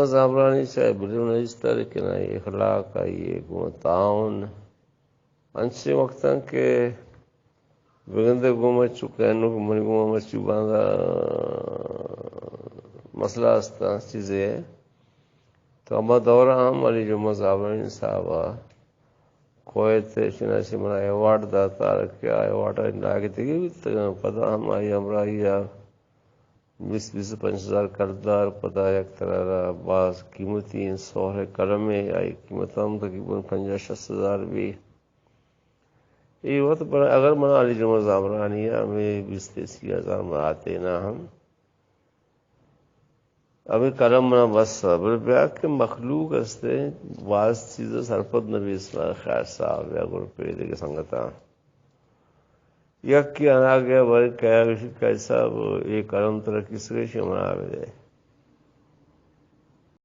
زعفرانی چاہے بلون نجستر کہ نہ اخلاق آئیے گو تعاون انچے وقتاً کہ بگندے گومہ چکینو کو منی گومہ مچو باندھا مسئلہ استا چیزیں ہے تو اما دورہ ہم علی جمعہ زعفرانی صاحبہ کویت چنانچہ منا ایوارڈ داتا رکھا ایوارڈ آگے تھی پتہ ہم آئی ہمراہی 20-25 کردار پتہ یک طرح بعض قیمتی سوہر قلم آئی قیمت ہم تقریباً 50-60 بھی یہ وقت پر اگر منا علی جمعہ زعفرانی ہمیں 20-30 میں آتے نہ ہم ابھی قلم منا بس بل بیا کہ مخلوق استے بعض چیزیں سرپد نبی اسماعیل خیر صاحب یا گر پیدے کے سنگتا یک کی آنا گیا بھائی کیا کیسا ایک قلم ترقی سے شمرا میں دے